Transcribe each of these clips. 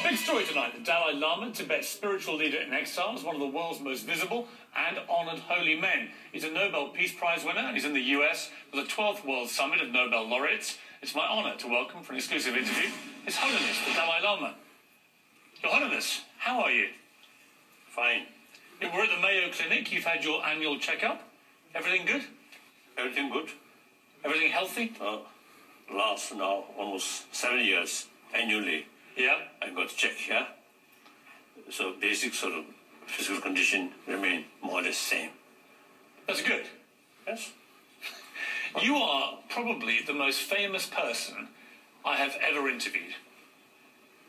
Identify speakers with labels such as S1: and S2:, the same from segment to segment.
S1: Big story tonight. The Dalai Lama, Tibet's spiritual leader in exile, is one of the world's most visible and honoured holy men. He's a Nobel Peace Prize winner and he's in the US for the 12th World Summit of Nobel Laureates. It's my honour to welcome for an exclusive interview His Holiness, the Dalai Lama. Your Holiness, how are you?
S2: Fine.
S1: We're at the Mayo Clinic. You've had your annual checkup. Everything good?
S2: Everything good.
S1: Everything healthy?
S2: Last now almost 7 years annually.
S1: Yeah.
S2: I got checked here. So basic sort of physical condition remain more or less same.
S1: That's good.
S2: Yes.
S1: You are probably the most famous person I have ever interviewed.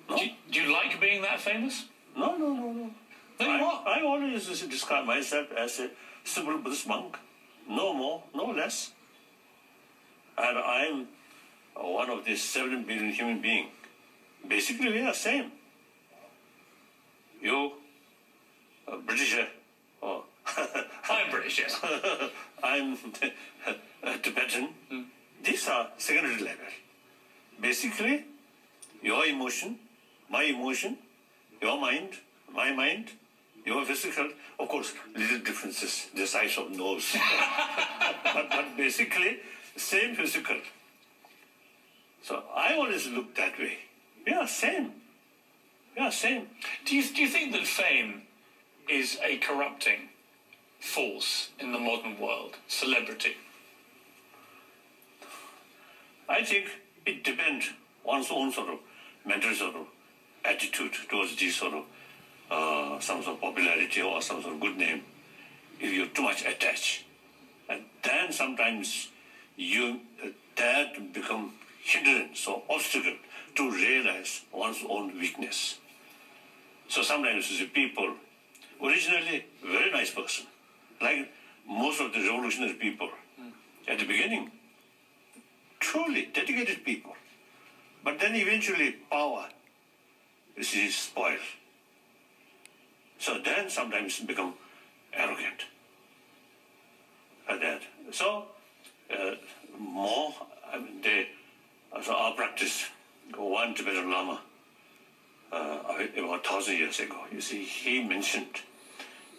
S2: No?
S1: Do you like being that famous?
S2: No.
S1: No, you are.
S2: I always describe myself as a simple Buddhist monk. No more, no less. And I'm one of these 7 billion human beings. Basically, we are same. You, British, oh.
S1: I'm British, yes.
S2: I'm Tibetan. These are secondary level. Basically, your emotion, my emotion, your mind, my mind, your physical, of course, little differences, the size of nose. but basically, same physical. So I always look that way. We are same. We are same.
S1: Do you think that fame is a corrupting force in the modern world? Celebrity?
S2: I think it depends one's own sort of mental sort of attitude towards this sort of some sort of popularity or some sort of good name. If you're too much attached, and then sometimes you that become hindrance or obstacle to realize one's own weakness. So sometimes you see people, originally very nice person, like most of the revolutionary people at the beginning, truly dedicated people. But then eventually power is spoiled. So then sometimes become arrogant. Like that. So more, so our practice, one Tibetan Lama, about 1,000 years ago, you see, he mentioned,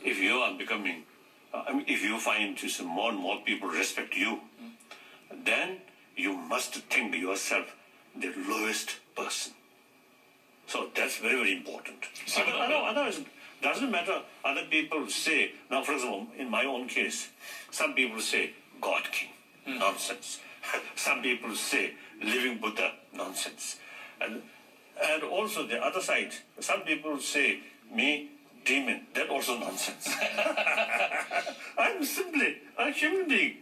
S2: if you are becoming, if you find more and more people respect you, then you must think yourself the lowest person. So that's very, very important. Otherwise, doesn't matter other people say. Now, for example, in my own case, some people say God King, nonsense. Some people say living Buddha, nonsense. And also the other side, some people say me, demon, that also nonsense. I'm simply a human being,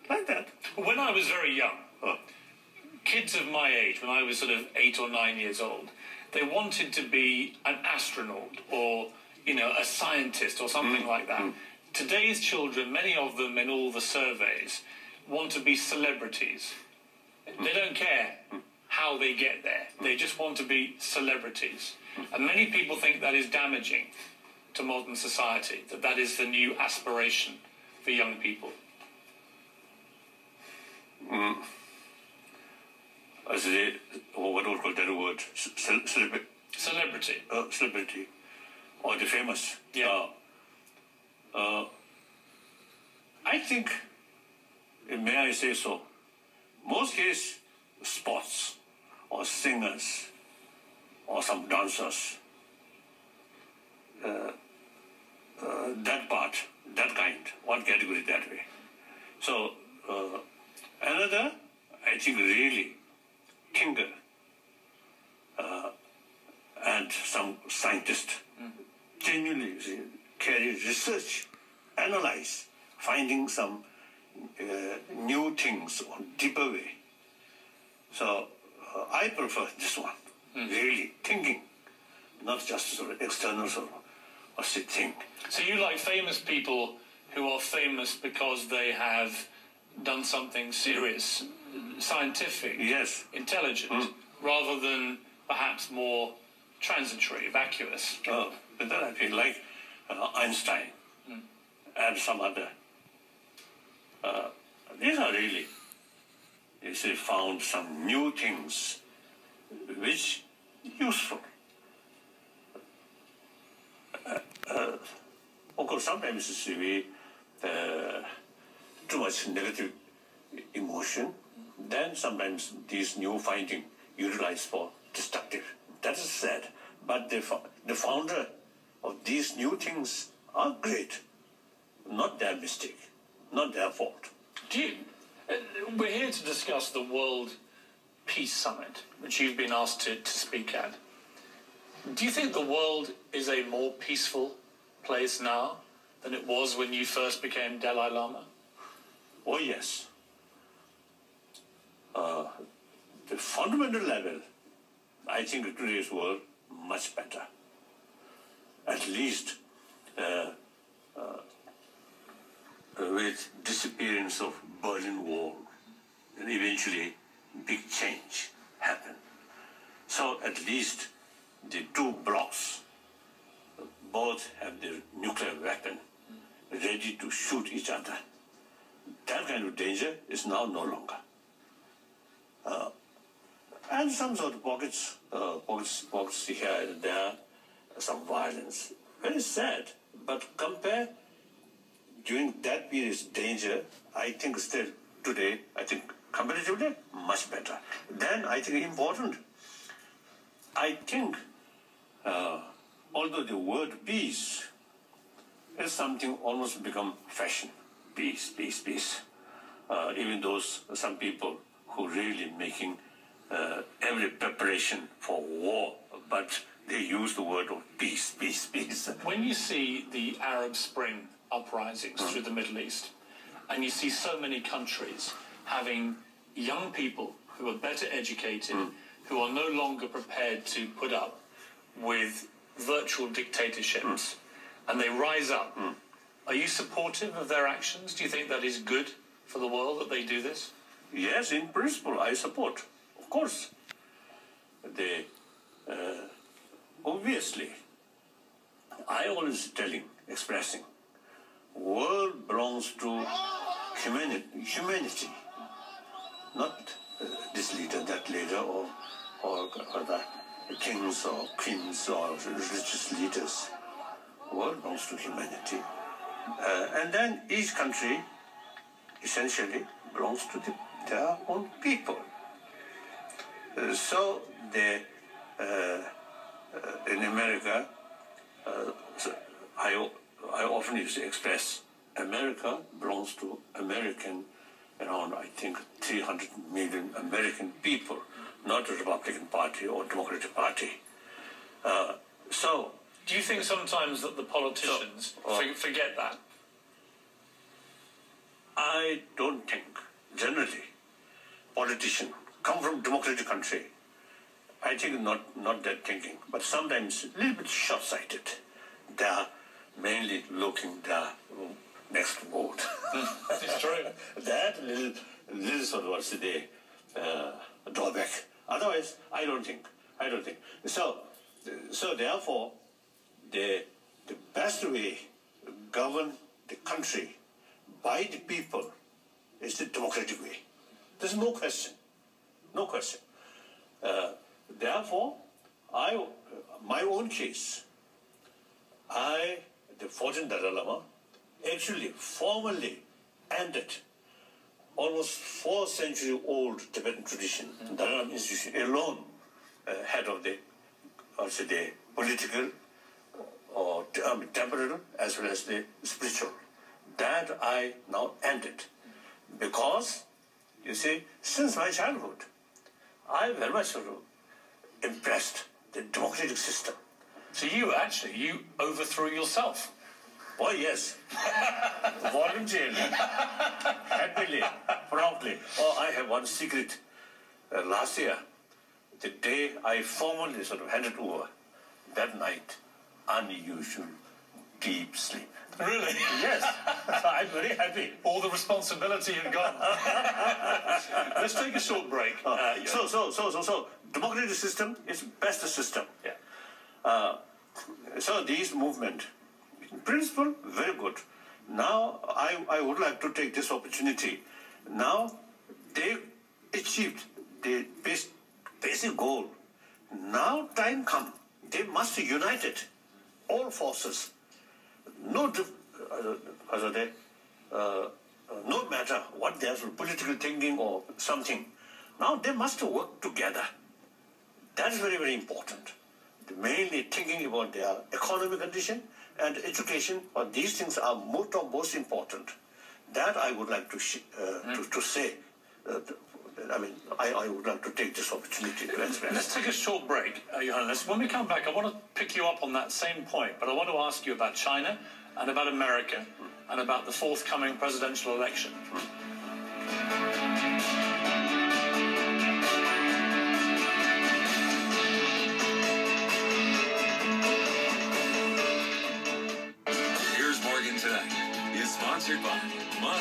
S2: like that.
S1: When I was very young, kids of my age, when I was sort of 8 or 9 years old, they wanted to be an astronaut or, a scientist or something like that. Today's children, many of them in all the surveys, want to be celebrities. They don't care how they get there. They just want to be celebrities. And many people think that is damaging to modern society, that is the new aspiration for young people.
S2: As what do we call that word?
S1: Celebrity.
S2: Celebrity. Or the famous.
S1: Yeah.
S2: I think, may I say so, most cases, sports or singers or some dancers, that part, that kind, one category that way. So another, I think really, thinker and some scientist genuinely carry research, analyze, finding some new things on deeper way. So I prefer this one, really thinking, not just sort of external sort of thing.
S1: So you like famous people who are famous because they have done something serious, scientific,
S2: yes,
S1: intelligent, rather than perhaps more transitory, vacuous.
S2: But then I feel like Einstein and some other. These are really, found some new things which useful course, sometimes we too much negative emotion. Then sometimes these new finding utilized for destructive. That is sad. But the founder of these new things are great. Not their mistake, not their fault.
S1: We're here to discuss the World Peace Summit, which you've been asked to speak at. Do you think the world is a more peaceful place now than it was when you first became Dalai Lama?
S2: Oh, yes. The fundamental level, I think today's world much better. At least with disappearance of Berlin Wall, and eventually big change happened. So at least the two blocs both have their nuclear weapon ready to shoot each other. That kind of danger is now no longer. And some sort of pockets here and there, some violence. Very sad. But compare during that period's danger, I think still today, I think comparatively much better. Then I think important, I think although the word peace is something almost become fashion, peace, peace, peace. Even those, some people who really making every preparation for war, but they use the word of peace, peace, peace.
S1: When you see the Arab Spring uprisings through the Middle East, and you see so many countries having young people who are better educated, who are no longer prepared to put up with virtual dictatorships, and they rise up, are you supportive of their actions? Do you think that is good for the world that they do this?
S2: Yes, in principle, I support. Of course. They, obviously, I always expressing, world belongs to humanity, not this leader, that leader, or the kings or queens or religious leaders. World belongs to humanity. And then each country essentially belongs to their own people. So they, in America, I often used to express America belongs to American, around I think 300 million American people, not the Republican Party or Democratic Party. So,
S1: do you think sometimes that the politicians forget that?
S2: I don't think, generally, politicians come from democratic country. I think not that thinking, but sometimes a little bit short-sighted. They are mainly looking the next vote.
S1: It's true.
S2: That little sort of what's the drawback. Otherwise, I don't think. So therefore, the best way to govern the country by the people is the democratic way. There's no question. No question. Therefore, my own case, the 14th Dalai Lama, actually formally ended almost 4 century old Tibetan tradition. Dalai Lama Institution alone head of the political or temporal as well as the spiritual. That I now ended. Because, you see, since my childhood, I very much impressed the democratic system.
S1: So you overthrew yourself?
S2: Oh, yes. Voluntarily, happily, proudly. Oh, I have one secret. Last year, the day I formally handed over, that night, unusual deep sleep.
S1: Really?
S2: Yes. I'm very happy.
S1: All the responsibility had gone. Let's take a short break.
S2: So, democratic system is best system.
S1: Yeah.
S2: So these movement, in principle, very good. Now, I would like to take this opportunity. Now, they achieved the basic goal. Now, time come. They must unite it. All forces. No no matter what their political thinking or something, now they must work together. That is very, very important. Mainly thinking about their economic condition and education, but these things are most important. That I would like to say. I would like to take this opportunity to express.
S1: Let's take a short break, Johannes. When we come back, I want to pick you up on that same point, but I want to ask you about China and about America and about the forthcoming presidential election.
S3: Here's Morgan Tonight is sponsored by